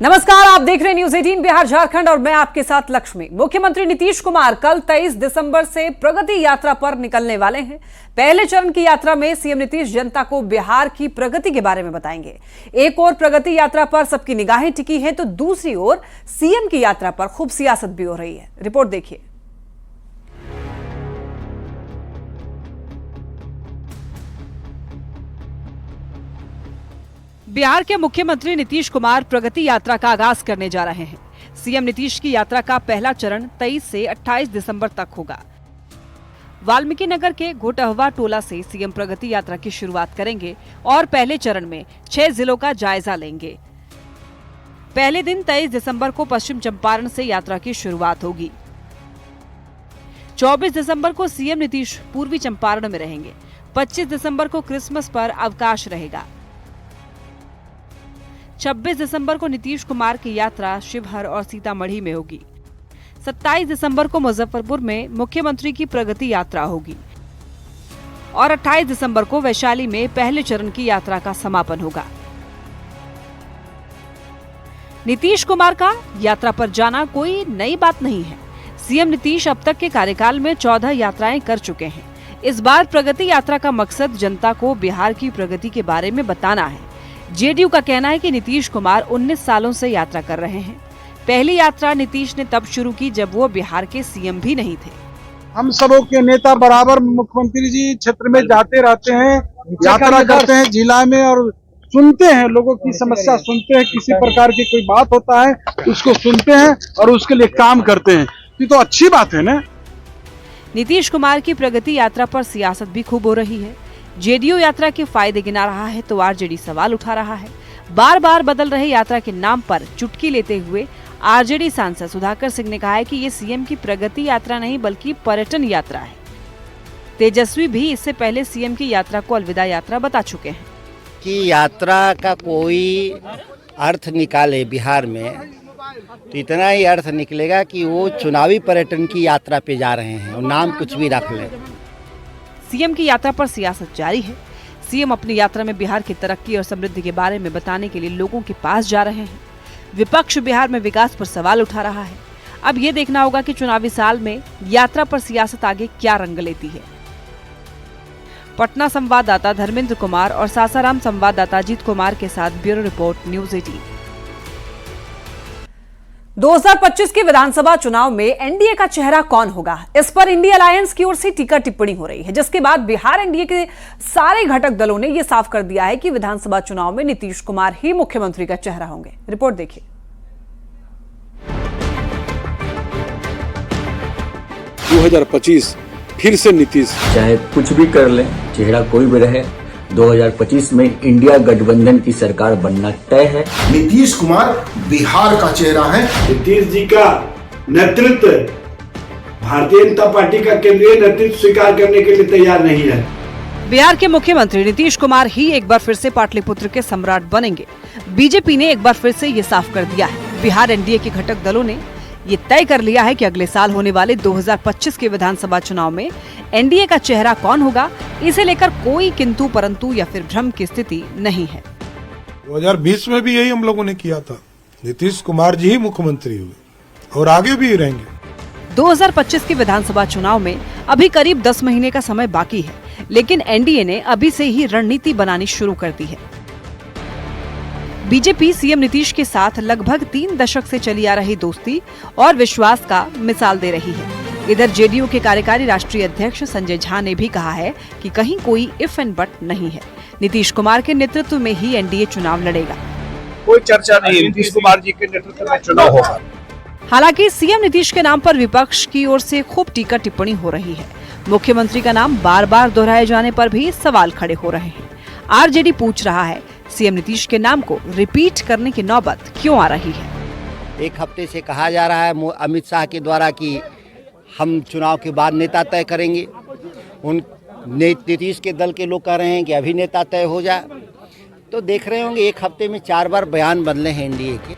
नमस्कार, आप देख रहे हैं न्यूज 18 बिहार झारखंड और मैं आपके साथ लक्ष्मी। मुख्यमंत्री नीतीश कुमार कल 23 दिसंबर से प्रगति यात्रा पर निकलने वाले हैं। पहले चरण की यात्रा में सीएम नीतीश जनता को बिहार की प्रगति के बारे में बताएंगे। एक ओर प्रगति यात्रा पर सबकी निगाहें टिकी हैं, तो दूसरी ओर सीएम की यात्रा पर खूब सियासत भी हो रही है। रिपोर्ट देखिए। बिहार के मुख्यमंत्री नीतीश कुमार प्रगति यात्रा का आगाज करने जा रहे हैं। सीएम नीतीश की यात्रा का पहला चरण 23 से 28 दिसंबर तक होगा। वाल्मीकि नगर के घोटहवा टोला से सीएम प्रगति यात्रा की शुरुआत करेंगे और पहले चरण में 6 जिलों का जायजा लेंगे। पहले दिन 23 दिसंबर को पश्चिम चंपारण से यात्रा की शुरुआत होगी। 24 दिसंबर को सीएम नीतीश पूर्वी चंपारण में रहेंगे। 25 दिसंबर को क्रिसमस पर अवकाश रहेगा। 26 दिसंबर को नीतीश कुमार की यात्रा शिवहर और सीतामढ़ी में होगी। 27 दिसंबर को मुजफ्फरपुर में मुख्यमंत्री की प्रगति यात्रा होगी और 28 दिसंबर को वैशाली में पहले चरण की यात्रा का समापन होगा। नीतीश कुमार का यात्रा पर जाना कोई नई बात नहीं है। सीएम नीतीश अब तक के कार्यकाल में 14 यात्राएं कर चुके हैं। इस बार प्रगति यात्रा का मकसद जनता को बिहार की प्रगति के बारे में बताना है। जेडीयू का कहना है कि नीतीश कुमार 19 सालों से यात्रा कर रहे हैं। पहली यात्रा नीतीश ने तब शुरू की जब वो बिहार के सीएम भी नहीं थे। हम सबों के नेता बराबर मुख्यमंत्री जी क्षेत्र में जाते रहते हैं, यात्रा करते हैं जिला में और सुनते हैं, लोगों की समस्या सुनते हैं। किसी प्रकार की कोई बात होता है उसको सुनते हैं और उसके लिए काम करते हैं। ये तो अच्छी बात है ना। नीतीश कुमार की प्रगति यात्रा पर सियासत भी खूब हो रही है। जेडीयू यात्रा के फायदे गिना रहा है तो आरजेडी सवाल उठा रहा है। बार बार बदल रहे यात्रा के नाम पर चुटकी लेते हुए आरजेडी सांसद सुधाकर सिंह ने कहा है कि ये सीएम की प्रगति यात्रा नहीं बल्कि पर्यटन यात्रा है। तेजस्वी भी इससे पहले सीएम की यात्रा को अलविदा यात्रा बता चुके हैं कि यात्रा का कोई अर्थ निकाले बिहार में तो इतना ही अर्थ निकलेगा कि वो चुनावी पर्यटन की यात्रा पे जा रहे हैं और नाम कुछ भी रख लें। सीएम की यात्रा पर सियासत जारी है। सीएम अपनी यात्रा में बिहार की तरक्की और समृद्धि के बारे में बताने के लिए लोगों के पास जा रहे हैं। विपक्ष बिहार में विकास पर सवाल उठा रहा है। अब ये देखना होगा कि चुनावी साल में यात्रा पर सियासत आगे क्या रंग लेती है। पटना संवाददाता धर्मेंद्र कुमार और सासाराम संवाददाता अजीत कुमार के साथ ब्यूरो रिपोर्ट न्यूज 18। 2025 के विधानसभा चुनाव में एनडीए का चेहरा कौन होगा, इस पर इंडिया अलायंस की ओर से टीका टिप्पणी हो रही है, जिसके बाद बिहार एनडीए के सारे घटक दलों ने यह साफ कर दिया है कि विधानसभा चुनाव में नीतीश कुमार ही मुख्यमंत्री का चेहरा होंगे। रिपोर्ट देखिए। 2025 फिर से नीतीश, चाहे कुछ भी कर ले, चेहरा कोई भी रहे, 2025 में इंडिया गठबंधन की सरकार बनना तय है। नीतीश कुमार बिहार का चेहरा है। नीतीश जी का नेतृत्व भारतीय जनता पार्टी का केंद्रीय नेतृत्व स्वीकार करने के लिए तैयार नहीं है। बिहार के मुख्यमंत्री नीतीश कुमार ही एक बार फिर से पाटलिपुत्र के सम्राट बनेंगे। बीजेपी ने एक बार फिर से ये साफ कर दिया है। बिहार एनडीए के घटक दलों ने ये तय कर लिया है कि अगले साल होने वाले 2025 के विधानसभा चुनाव में एनडीए का चेहरा कौन होगा, इसे लेकर कोई किंतु परंतु या फिर भ्रम की स्थिति नहीं है। 2020 में भी यही हम लोगों ने किया था। नीतीश कुमार जी ही मुख्यमंत्री हुए और आगे भी रहेंगे। 2025 के विधानसभा चुनाव में अभी करीब 10 महीने का समय बाकी है, लेकिन एनडीए ने अभी से ही रणनीति बनानी शुरू कर दी है। बीजेपी सीएम नीतीश के साथ लगभग 3 दशक से चली आ रही दोस्ती और विश्वास का मिसाल दे रही है। इधर जेडीयू के कार्यकारी राष्ट्रीय अध्यक्ष संजय झा ने भी कहा है कि कहीं कोई इफ एंड बट नहीं है। नीतीश कुमार के नेतृत्व में ही एनडीए चुनाव लड़ेगा। कोई चर्चा नहीं, नीतीश कुमार जी के नेतृत्व में चुनाव होगा। हालांकि सीएम नीतीश के नाम पर विपक्ष की ओर से खूब टीका टिप्पणी हो रही है। मुख्यमंत्री का नाम बार बार दोहराए जाने पर भी सवाल खड़े हो रहे हैं। आरजेडी पूछ रहा है, सीएम नीतीश के नाम को रिपीट करने की नौबत क्यों आ रही है। एक हफ्ते से कहा जा रहा है अमित शाह के द्वारा कि हम चुनाव के बाद नेता तय करेंगे। उन नीतीश के दल के लोग कह रहे हैं कि अभी नेता तय हो जाए। तो देख रहे होंगे एक हफ्ते में 4 बार बयान बदले हैं एनडीए के।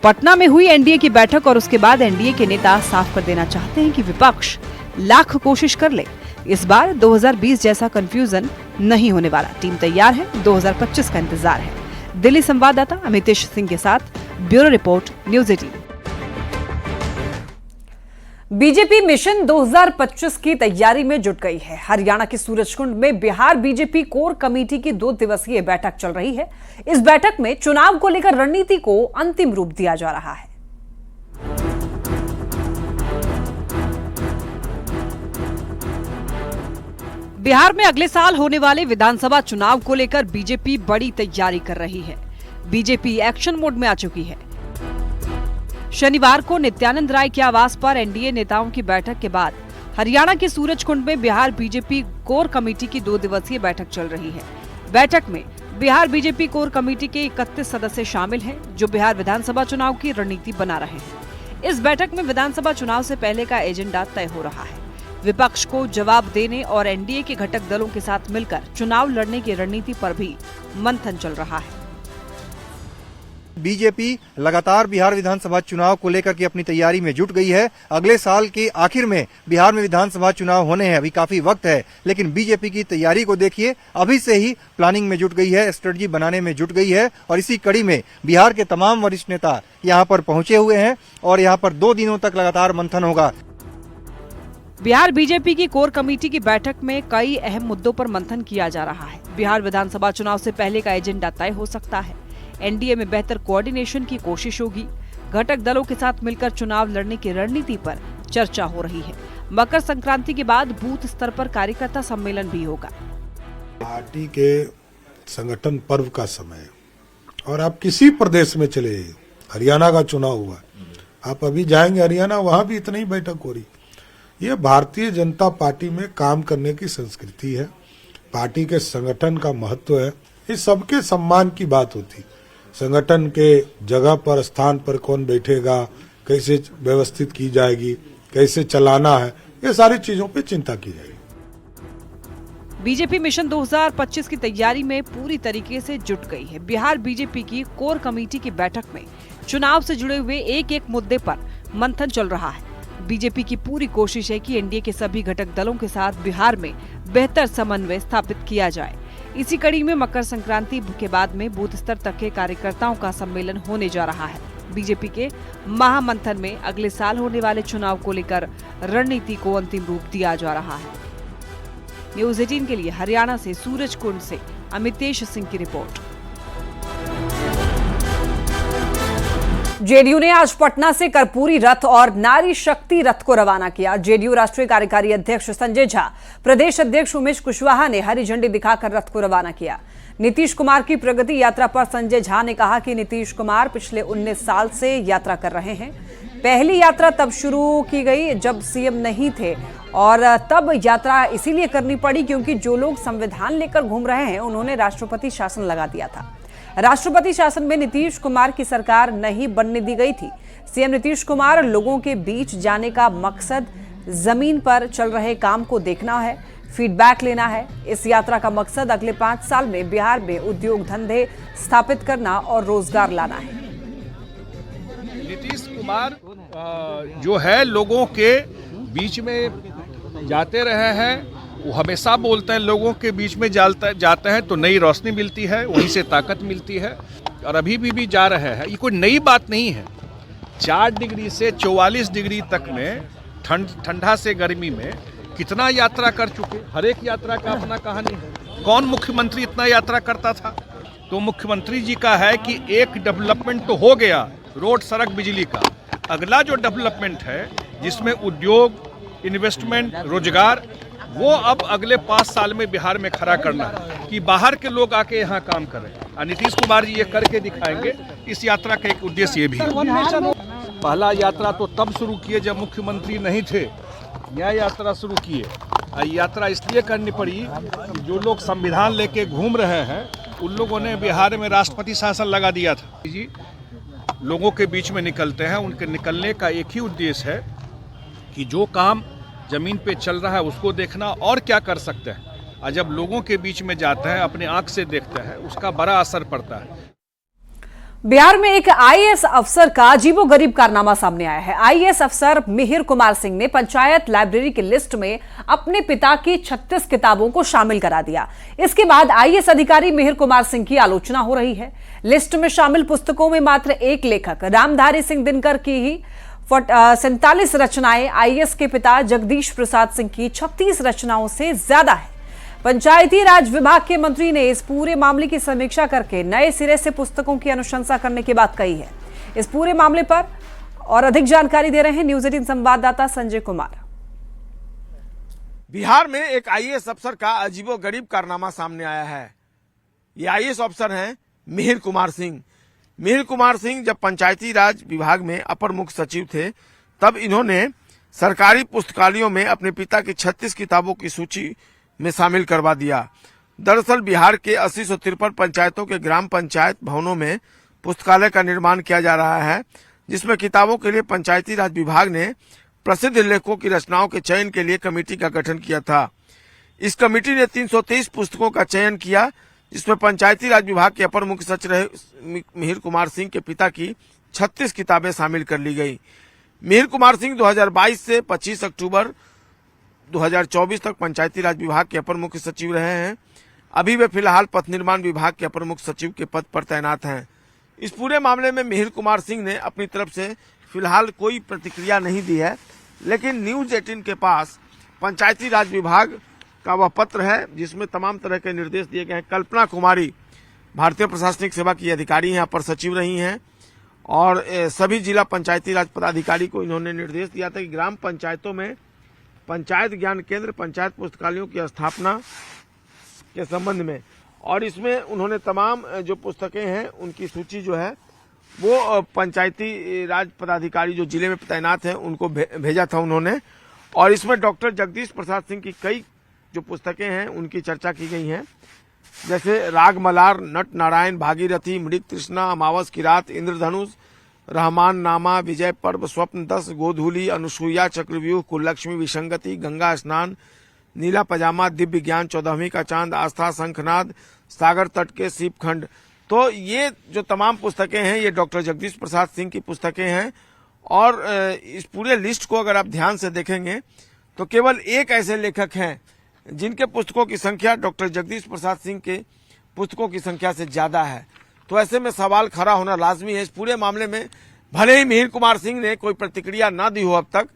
पटना में हुई एनडीए की बैठक और उसके बाद एनडीए के नेता साफ कर देना चाहते हैं कि विपक्ष लाख कोशिश कर ले, इस बार 2020 जैसा कंफ्यूजन नहीं होने वाला। टीम तैयार है, 2025 का इंतजार है। दिल्ली संवाददाता अमितेश सिंह के साथ bureau report, news 18। BJP mission 2025 की तैयारी में जुट गई है। हरियाणा के सूरजकुंड में बिहार बीजेपी कोर कमेटी की 2 दिवसीय बैठक चल रही है। इस बैठक में चुनाव को लेकर रणनीति को अंतिम रूप दिया जा रहा है। बिहार में अगले साल होने वाले विधानसभा चुनाव को लेकर बीजेपी बड़ी तैयारी कर रही है। बीजेपी एक्शन मोड में आ चुकी है। शनिवार को नित्यानंद राय के आवास पर एनडीए नेताओं की बैठक के बाद हरियाणा के सूरजकुंड में बिहार बीजेपी कोर कमेटी की 2 दिवसीय बैठक चल रही है। बैठक में बिहार बीजेपी कोर कमेटी के 31 सदस्य शामिल हैं, जो बिहार विधानसभा चुनाव की रणनीति बना रहे हैं। इस बैठक में विधानसभा चुनाव से पहले का एजेंडा तय हो रहा है। विपक्ष को जवाब देने और एनडीए के घटक दलों के साथ मिलकर चुनाव लड़ने की रणनीति पर भी मंथन चल रहा है। बीजेपी लगातार बिहार विधानसभा चुनाव को लेकर के अपनी तैयारी में जुट गई है। अगले साल के आखिर में बिहार में विधानसभा चुनाव होने हैं, अभी काफी वक्त है, लेकिन बीजेपी की तैयारी को देखिए, अभी से ही प्लानिंग में जुट गई है, स्ट्रेटजी बनाने में जुट गई है। और इसी कड़ी में बिहार के तमाम वरिष्ठ नेता यहाँ पर पहुंचे हुए हैं और यहाँ पर 2 दिनों तक लगातार मंथन होगा। बिहार बीजेपी की कोर कमेटी की बैठक में कई अहम मुद्दों पर मंथन किया जा रहा है। बिहार विधानसभा चुनाव से पहले का एजेंडा तय हो सकता है। एनडीए में बेहतर कोऑर्डिनेशन की कोशिश होगी। घटक दलों के साथ मिलकर चुनाव लड़ने की रणनीति पर चर्चा हो रही है। मकर संक्रांति के बाद बूथ स्तर पर कार्यकर्ता सम्मेलन भी होगा। पार्टी के संगठन पर्व का समय और आप किसी प्रदेश में चले, हरियाणा का चुनाव हुआ, आप अभी जाएंगे हरियाणा, वहां भी इतनी ही बैठक हो रही। ये भारतीय जनता पार्टी में काम करने की संस्कृति है, पार्टी के संगठन का महत्व है। इस सबके सम्मान की बात होती। संगठन के जगह पर, स्थान पर कौन बैठेगा, कैसे व्यवस्थित की जाएगी, कैसे चलाना है, ये सारी चीजों पे चिंता की जाएगी। बीजेपी मिशन 2025 की तैयारी में पूरी तरीके से जुट गई है। बिहार बीजेपी की कोर कमेटी की बैठक में चुनाव से जुड़े हुए एक मुद्दे पर मंथन चल रहा है। बीजेपी की पूरी कोशिश है कि एनडीए के सभी घटक दलों के साथ बिहार में बेहतर समन्वय स्थापित किया जाए। इसी कड़ी में मकर संक्रांति के बाद में बूथ स्तर तक के कार्यकर्ताओं का सम्मेलन होने जा रहा है। बीजेपी के महामंथन में अगले साल होने वाले चुनाव को लेकर रणनीति को अंतिम रूप दिया जा रहा है। न्यूज 18 के लिए हरियाणा से सूरजकुंड से अमितेश सिंह की रिपोर्ट। जेडीयू ने आज पटना से कर्पूरी रथ और नारी शक्ति रथ को रवाना किया। जेडीयू राष्ट्रीय कार्यकारी अध्यक्ष संजय झा, प्रदेश अध्यक्ष उमेश कुशवाहा ने हरी झंडी दिखाकर रथ को रवाना किया। नीतीश कुमार की प्रगति यात्रा पर संजय झा ने कहा कि नीतीश कुमार पिछले 19 साल से यात्रा कर रहे हैं। पहली यात्रा तब शुरू की गई जब सीएम नहीं थे और तब यात्रा इसीलिए करनी पड़ी क्योंकि जो लोग संविधान लेकर घूम रहे हैं उन्होंने राष्ट्रपति शासन लगा दिया था। राष्ट्रपति शासन में नीतीश कुमार की सरकार नहीं बनने दी गई थी। सीएम नीतीश कुमार लोगों के बीच जाने का मकसद जमीन पर चल रहे काम को देखना है, फीडबैक लेना है। इस यात्रा का मकसद अगले 5 साल में बिहार में उद्योग धंधे स्थापित करना और रोजगार लाना है। नीतीश कुमार जो है लोगों के बीच में जाते रहे हैं, वो हमेशा बोलते हैं लोगों के बीच में जाते हैं तो नई रोशनी मिलती है, वहीं से ताकत मिलती है और अभी भी जा रहे हैं। ये कोई नई बात नहीं है। 4 डिग्री से 44 डिग्री तक में ठंडा से गर्मी में कितना यात्रा कर चुके। हर एक यात्रा का अपना कहानी है। कौन मुख्यमंत्री इतना यात्रा करता था? तो मुख्यमंत्री जी का है कि एक डेवलपमेंट तो हो गया, रोड, सड़क, बिजली का। अगला जो डेवलपमेंट है जिसमें उद्योग, इन्वेस्टमेंट, रोजगार, वो अब अगले 5 साल में बिहार में खड़ा करना है कि बाहर के लोग आके यहाँ काम करें। और नीतीश कुमार जी ये करके दिखाएंगे। इस यात्रा का एक उद्देश्य ये भी है। पहला यात्रा तो तब शुरू किए जब मुख्यमंत्री नहीं थे, यह यात्रा शुरू किए। यात्रा इसलिए करनी पड़ी कि जो लोग संविधान लेके घूम रहे हैं उन लोगों ने बिहार में राष्ट्रपति शासन लगा दिया था। जी लोगों के बीच में निकलते हैं, उनके निकलने का एक ही उद्देश्य है कि जो काम जमीन पे चल रहा है उसको देखना और क्या कर सकते हैं। और जब लोगों के बीच में जाते हैं, अपने आंख से देखते हैं, उसका बड़ा असर पड़ता है। बिहार में एक आईएएस अफसर का अजीबोगरीब कारनामा सामने आया है। आईएएस अफसर मिहिर कुमार सिंह ने पंचायत लाइब्रेरी की लिस्ट में अपने पिता की 36 किताबों को शामिल करा दिया। इसके बाद आईएएस अधिकारी मिहिर कुमार सिंह की आलोचना हो रही है। लिस्ट में शामिल पुस्तकों में मात्र एक लेखक रामधारी सिंह दिनकर की ही 47 रचनाएं आईएएस के पिता जगदीश प्रसाद सिंह की 36 रचनाओं से ज्यादा है। पंचायती राज विभाग के मंत्री ने इस पूरे मामले की समीक्षा करके नए सिरे से पुस्तकों की अनुशंसा करने की बात कही है। इस पूरे मामले पर और अधिक जानकारी दे रहे हैं न्यूज 18 संवाददाता संजय कुमार। बिहार में एक आईएएस अफसर का अजीबोगरीब कारनामा सामने आया है। ये आईएएस अफसर हैं मिहिर कुमार सिंह। मिहिर कुमार सिंह जब पंचायती राज विभाग में अपर मुख्य सचिव थे, तब इन्होंने सरकारी पुस्तकालयों में अपने पिता की 36 किताबों की सूची में शामिल करवा दिया। दरअसल बिहार के 80-153 पंचायतों के ग्राम पंचायत भवनों में पुस्तकालय का निर्माण किया जा रहा है, जिसमें किताबों के लिए पंचायती राज विभाग ने प्रसिद्ध लेखकों की रचनाओं के चयन के लिए कमेटी का गठन किया था। इस कमेटी ने 323 पुस्तकों का चयन किया, जिसमें पंचायती राज विभाग के अपर मुख्य सचिव रहे मिहिर कुमार सिंह के पिता की 36 किताबें शामिल कर ली गई। मिहिर कुमार सिंह 2022 से 25 अक्टूबर 2024 तक पंचायती राज विभाग के अपर मुख्य सचिव रहे हैं। अभी वे फिलहाल पथ निर्माण विभाग के अपर मुख्य सचिव के पद पर तैनात हैं। इस पूरे मामले में मिहिर कुमार सिंह ने अपनी तरफ से फिलहाल कोई प्रतिक्रिया नहीं दी है, लेकिन न्यूज 18 के पास पंचायती राज विभाग का वह पत्र है जिसमें तमाम तरह के निर्देश दिए गए हैं। कल्पना कुमारी भारतीय प्रशासनिक सेवा की अधिकारी हैं, अपर सचिव रही हैं, और सभी जिला पंचायती राज पदाधिकारी को इन्होंने निर्देश दिया था कि ग्राम पंचायतों में पंचायत ज्ञान केंद्र, पंचायत पुस्तकालयों की स्थापना के संबंध में, और इसमें उन्होंने तमाम जो पुस्तकें हैं उनकी सूची जो है वो पंचायती राज पदाधिकारी जो जिले में तैनात हैं उनको भेजा था उन्होंने। और इसमें डॉक्टर जगदीश प्रसाद सिंह की कई जो पुस्तकें हैं उनकी चर्चा की गई है, जैसे राग मलार, नट नारायण, भागीरथी, मृग तृष्णा, अमावस की रात, इंद्रधनुष, रहमान नामा, विजय पर्व, स्वप्न 10, गोधूली, अनुसूया, चक्रव्यूह, कुललक्ष्मी, विसंगति, गंगा स्नान, नीला पजामा, दिव्य ज्ञान, 14वीं का चांद, आस्था, शंखनाद, सागर तट के सीपखंड। तो ये जो तमाम पुस्तकें हैं ये डॉक्टर जगदीश प्रसाद सिंह की पुस्तकें हैं। और इस पूरे लिस्ट को अगर आप ध्यान से देखेंगे तो केवल एक ऐसे लेखक हैं जिनके पुस्तकों की संख्या डॉक्टर जगदीश प्रसाद सिंह के पुस्तकों की संख्या से ज्यादा है। तो ऐसे में सवाल खड़ा होना लाजमी है। इस पूरे मामले में भले ही मिहिर कुमार सिंह ने कोई प्रतिक्रिया न दी हो अब तक,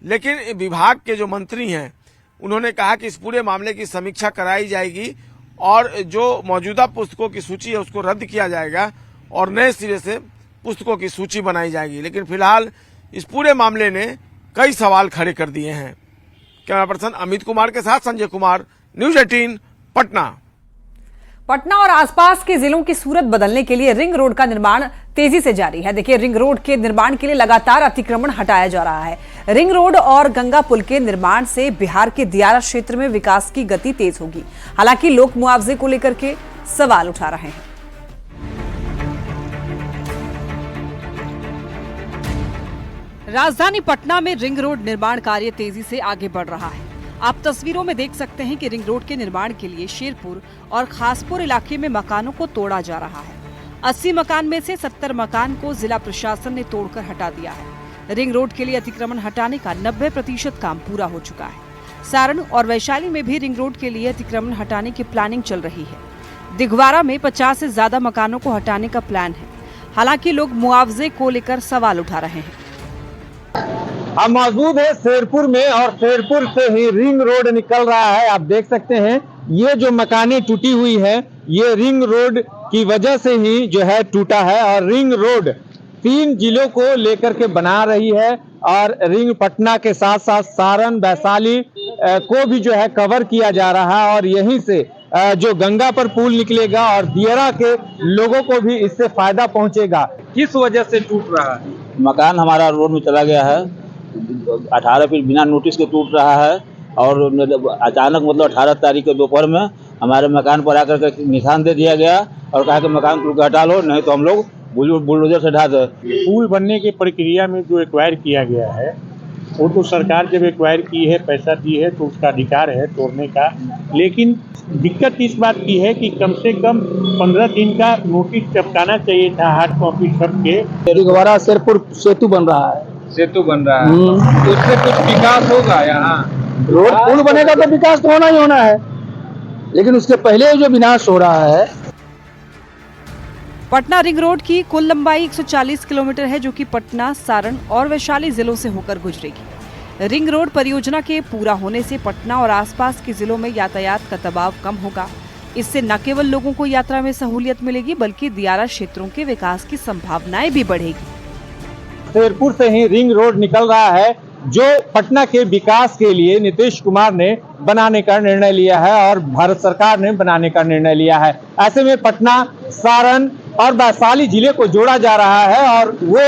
लेकिन विभाग के जो मंत्री हैं उन्होंने कहा कि इस पूरे मामले की समीक्षा कराई जाएगी और जो मौजूदा पुस्तकों की सूची है उसको रद्द किया जाएगा और नए सिरे से पुस्तकों की सूची बनाई जाएगी। लेकिन फिलहाल इस पूरे मामले ने कई सवाल खड़े कर दिए हैं। कैमरा पर्सन अमित कुमार के साथ संजय कुमार, न्यूज 18 पटना। पटना और आसपास के जिलों की सूरत बदलने के लिए रिंग रोड का निर्माण तेजी से जारी है। देखिए, रिंग रोड के निर्माण के लिए लगातार अतिक्रमण हटाया जा रहा है। रिंग रोड और गंगा पुल के निर्माण से बिहार के दियारा क्षेत्र में विकास की गति तेज होगी। हालांकि लोग मुआवजे को लेकर के सवाल उठा रहे हैं। राजधानी पटना में रिंग रोड निर्माण कार्य तेजी से आगे बढ़ रहा है। आप तस्वीरों में देख सकते हैं कि रिंग रोड के निर्माण के लिए शेरपुर और खासपुर इलाके में मकानों को तोड़ा जा रहा है। 80 मकान में से 70 मकान को जिला प्रशासन ने तोड़कर हटा दिया है। रिंग रोड के लिए अतिक्रमण हटाने का 90% काम पूरा हो चुका है। सारण और वैशाली में भी रिंग रोड के लिए अतिक्रमण हटाने की प्लानिंग चल रही है। दिघवारा में 50 से ज्यादा मकानों को हटाने का प्लान है। हालांकि लोग मुआवजे को लेकर सवाल उठा रहे हैं। हम मौजूद है शेरपुर में और शेरपुर से ही रिंग रोड निकल रहा है। आप देख सकते हैं ये जो मकानें टूटी हुई है ये रिंग रोड की वजह से ही जो है टूटा है। और रिंग रोड 3 जिलों को लेकर के बना रही है और रिंग पटना के साथ साथ सारण, वैशाली को भी जो है कवर किया जा रहा है। और यहीं से जो गंगा पर पुल निकलेगा और दियारा के लोगों को भी इससे फायदा पहुंचेगा। किस वजह से टूट रहा है? मकान हमारा रोड में चला गया है, 18 फीट बिना नोटिस के टूट रहा है। और अचानक मतलब 18 तारीख के दोपहर में हमारे मकान पर आकर के निशान दे दिया गया और कहा कि मकान को हटा लो, नहीं तो हम लोग बुलडोजर से ढा दे। पुल बनने की प्रक्रिया में जो एक्वायर किया गया है वो तो सरकार जब एक्वायर की है, पैसा दी है तो उसका अधिकार है तोड़ने का, लेकिन दिक्कत इस बात की है कि कम से कम 15 दिन का नोटिस चिपकाना चाहिए था हार्ड कॉपी सबके। दिघवारा शेरपुर सेतु बन रहा है, सेतु बन रहा है, तो उससे कुछ विकास होगा यहाँ? रोड पुल बनेगा तो विकास तो होना ही होना है, लेकिन उसके पहले जो विनाश हो रहा है। पटना रिंग रोड की कुल लंबाई 140 किलोमीटर है, जो कि पटना, सारण और वैशाली जिलों से होकर गुजरेगी। रिंग रोड परियोजना के पूरा होने से पटना और आसपास के जिलों में यातायात का दबाव कम होगा। इससे न केवल लोगों को यात्रा में सहूलियत मिलेगी, बल्कि दियारा क्षेत्रों के विकास की संभावनाएं भी बढ़ेगी। शेरपुर से ही रिंग रोड निकल रहा है, जो पटना के विकास के लिए नीतीश कुमार ने बनाने का निर्णय लिया है और भारत सरकार ने बनाने का निर्णय लिया है। ऐसे में पटना, सारण और वैशाली जिले को जोड़ा जा रहा है और वो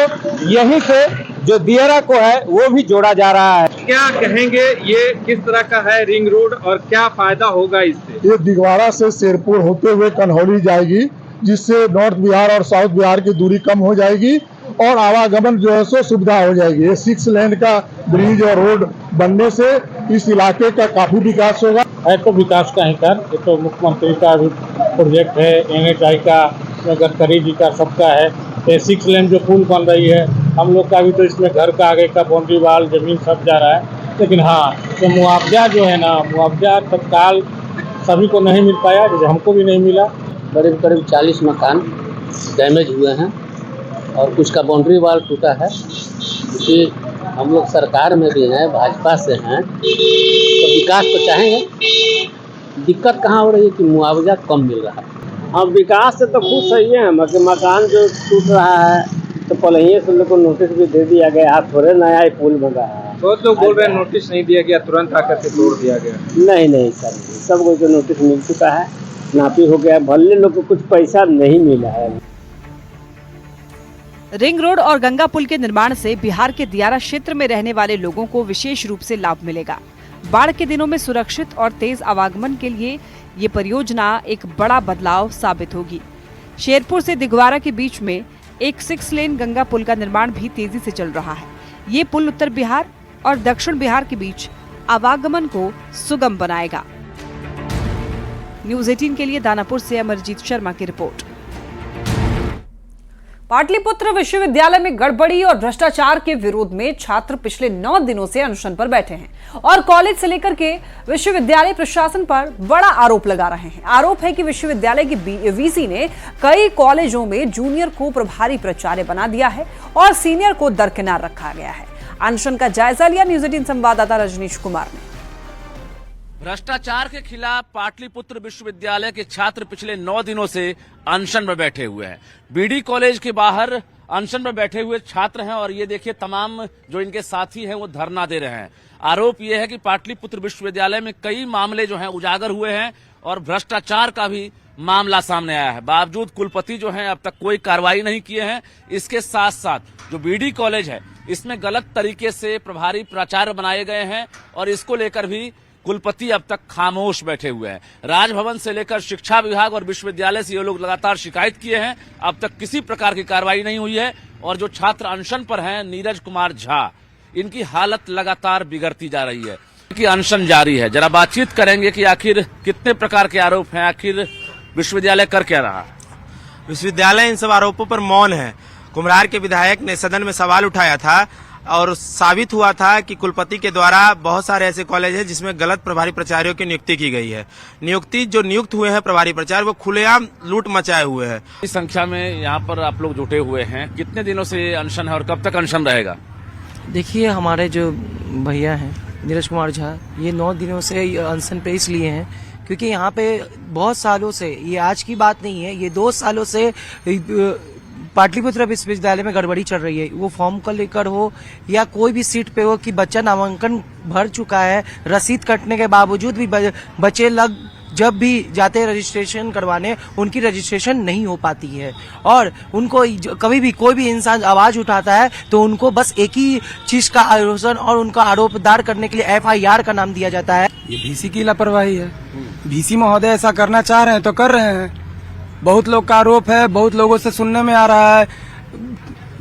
यहीं से जो दियारा को है वो भी जोड़ा जा रहा है। क्या कहेंगे, ये किस तरह का है रिंग रोड और क्या फायदा होगा इससे? ये दिघवारा से शेरपुर होते हुए कन्हौली जाएगी, जिससे नॉर्थ बिहार और साउथ बिहार की दूरी कम हो जाएगी और आवागमन जो है सो सुविधा हो जाएगी। ये 6 लेन का ब्रिज और रोड बनने से इस इलाके का काफी विकास होगा। है तो विकास का ही कर, ये तो मुख्यमंत्री का भी प्रोजेक्ट है, NHI का, गडकरी जी का, सबका है। ये 6 लेन जो पुल बन रही है, हम लोग का भी तो इसमें घर का आगे का बाउंड्री वाल जमीन सब जा रहा है। लेकिन हाँ, तो मुआवजा जो है ना, मुआवजा तत्काल सभी को नहीं मिल पाया, जैसे हमको भी नहीं मिला। करीब 40 मकान डैमेज हुए हैं और कुछ का बाउंड्री वाल टूटा है। क्योंकि हम लोग सरकार में भी हैं, भाजपा से हैं, तो विकास तो चाहेंगे। दिक्कत कहाँ हो रही है कि मुआवजा कम मिल रहा है। हाँ, विकास से तो खुद सही है, मकान जो टूट रहा है तो पहले ही से लोग को नोटिस भी दे दिया गया, आप थोड़े नया ही पुल बन रहा है। बहुत लोग बोल रहे हैं नोटिस नहीं दिया गया, तुरंत आकर के तोड़ दिया गया। नहीं सर, सबको जो नोटिस मिल चुका है, नापी हो गया, भले लोग को कुछ पैसा नहीं मिला है। रिंग रोड और गंगा पुल के निर्माण से बिहार के दियारा क्षेत्र में रहने वाले लोगों को विशेष रूप से लाभ मिलेगा। बाढ़ के दिनों में सुरक्षित और तेज आवागमन के लिए ये परियोजना एक बड़ा बदलाव साबित होगी। शेरपुर से दिघवारा के बीच में एक 6 लेन गंगा पुल का निर्माण भी तेजी से चल रहा है। ये पुल उत्तर बिहार और दक्षिण बिहार के बीच आवागमन को सुगम बनाएगा। न्यूज़ 18 के लिए दानापुर से अमरजीत शर्मा की रिपोर्ट। पाटलिपुत्र विश्वविद्यालय में गड़बड़ी और भ्रष्टाचार के विरोध में छात्र पिछले 9 दिनों से अनशन पर बैठे हैं और कॉलेज से लेकर के विश्वविद्यालय प्रशासन पर बड़ा आरोप लगा रहे हैं। आरोप है कि विश्वविद्यालय की वीसी ने कई कॉलेजों में जूनियर को प्रभारी प्राचार्य बना दिया है और सीनियर को दरकिनार रखा गया है। अनशन का जायजा लिया न्यूज़ 18 संवाददाता रजनीश कुमार ने। भ्रष्टाचार के खिलाफ पाटलिपुत्र विश्वविद्यालय के छात्र पिछले 9 दिनों से अनशन में बैठे हुए हैं। बीडी कॉलेज के बाहर अनशन में बैठे हुए छात्र हैं और ये देखिए तमाम जो इनके साथी हैं वो धरना दे रहे हैं। आरोप ये है कि पाटलिपुत्र विश्वविद्यालय में कई मामले जो हैं उजागर हुए हैं और भ्रष्टाचार का भी मामला सामने आया है। बावजूद कुलपति जो हैं अब तक कोई कार्रवाई नहीं किए हैं। इसके साथ साथ जो बीडी कॉलेज है इसमें गलत तरीके से प्रभारी प्राचार्य बनाए गए हैं और इसको लेकर भी कुलपति अब तक खामोश बैठे हुए हैं। राजभवन से लेकर शिक्षा विभाग और विश्वविद्यालय से ये लोग लगातार शिकायत किए हैं, अब तक किसी प्रकार की कार्रवाई नहीं हुई है। और जो छात्र अनशन पर हैं नीरज कुमार झा, इनकी हालत लगातार बिगड़ती जा रही है कि अनशन जारी है। जरा बातचीत करेंगे कि आखिर कितने प्रकार के आरोप हैं, आखिर विश्वविद्यालय कर क्या रहा। विश्वविद्यालय इन सब आरोपों पर मौन है। कुम्हरार के विधायक ने सदन में सवाल उठाया था और साबित हुआ था कि कुलपति के द्वारा बहुत सारे ऐसे कॉलेज हैं जिसमें गलत प्रभारी प्राचार्यों की नियुक्ति की गई है। जो नियुक्त हुए हैं प्रभारी प्राचार्य वो खुलेआम लूट मचाए हुए हैं। इस संख्या में यहाँ पर आप लोग जुटे हुए हैं, कितने दिनों से अनशन है और कब तक अनशन रहेगा? देखिए, हमारे जो भैया हैं नीरज कुमार झा, ये 9 दिनों से अनशन पे इसलिए हैं क्योंकि यहाँ पे बहुत सालों से, ये आज की बात नहीं है, ये 2 सालों से पाटलिपुत्र विश्वविद्यालय में गड़बड़ी चल रही है। वो फॉर्म को लेकर हो या कोई भी सीट पे हो कि बच्चा नामांकन भर चुका है, रसीद कटने के बावजूद भी बच्चे जब भी जाते हैं रजिस्ट्रेशन करवाने, उनकी रजिस्ट्रेशन नहीं हो पाती है और उनको कभी भी कोई भी इंसान आवाज उठाता है तो उनको बस एक ही चीज का आरोपण और उनका आरोपदार करने के लिए FIR का नाम दिया जाता है। ये VC की लापरवाही है। VC महोदय ऐसा करना चाह रहे हैं तो कर रहे हैं। बहुत लोग का आरोप है, बहुत लोगों से सुनने में आ रहा है,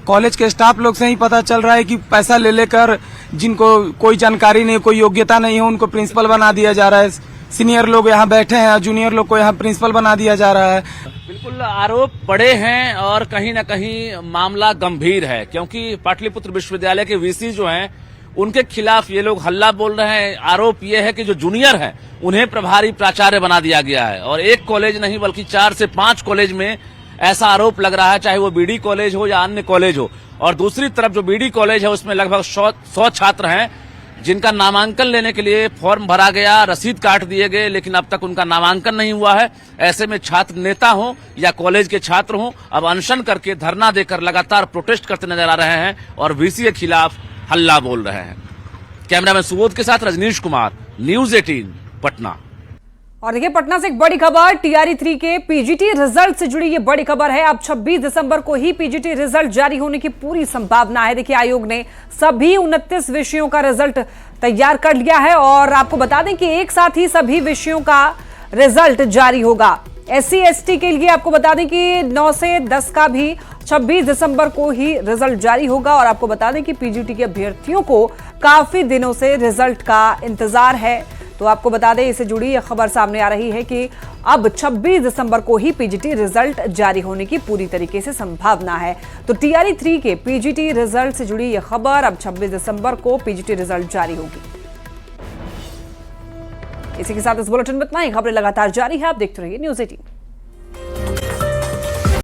कॉलेज के स्टाफ लोग से ही पता चल रहा है कि पैसा ले लेकर जिनको कोई जानकारी नहीं, कोई योग्यता नहीं है, उनको प्रिंसिपल बना दिया जा रहा है। सीनियर लोग यहाँ बैठे हैं, जूनियर लोग को यहाँ प्रिंसिपल बना दिया जा रहा है। बिल्कुल आरोप बड़े हैं और कहीं ना कहीं मामला गंभीर है, क्योंकि पाटलिपुत्र विश्वविद्यालय के वीसी जो हैं उनके खिलाफ ये लोग हल्ला बोल रहे हैं। आरोप ये है कि जो जूनियर हैं उन्हें प्रभारी प्राचार्य बना दिया गया है और एक कॉलेज नहीं बल्कि 4 से 5 कॉलेज में ऐसा आरोप लग रहा है, चाहे वो बीडी कॉलेज हो या अन्य कॉलेज हो। और दूसरी तरफ जो बीडी कॉलेज है उसमें लगभग 100 छात्र हैं जिनका नामांकन लेने के लिए फॉर्म भरा गया, रसीद काट दिए गए, लेकिन अब तक उनका नामांकन नहीं हुआ है। ऐसे में छात्र नेता हो या कॉलेज के छात्र हो, अब अनशन करके धरना देकर लगातार प्रोटेस्ट करते नजर आ रहे हैं और वीसी के खिलाफ हल्ला बोल रहे हैं। कैमरामैन सुबोध के साथ रजनीश कुमार, न्यूज़ 18 पटना। और देखिए पटना से एक बड़ी खबर, टीआरई 3 के पीजीटी रिजल्ट से जुड़ी ये बड़ी खबर है। अब 26 दिसंबर को ही पीजीटी रिजल्ट जारी होने की पूरी संभावना है। देखिए आयोग ने सभी 29 विषयों का रिजल्ट तैयार कर लिया है और आपको बता दें कि एक साथ ही सभी विषयों का रिजल्ट जारी होगा। SC ST के लिए आपको बता दें कि 9 से 10 का भी 26 दिसंबर को ही रिजल्ट जारी होगा। और आपको बता दें कि पीजीटी के अभ्यर्थियों को काफी दिनों से रिजल्ट का इंतजार है। तो आपको बता दें, इससे जुड़ी यह खबर सामने आ रही है कि अब 26 दिसंबर को ही पीजीटी रिजल्ट जारी होने की पूरी तरीके से संभावना है। तो टीआरई 3 के पीजीटी रिजल्ट से जुड़ी यह खबर, अब 26 दिसंबर को पीजीटी रिजल्ट जारी होगी। इसी के साथ इस बुलेटिन में इतना ही। खबरें लगातार जारी है, आप देखते रहिए न्यूज़ 18।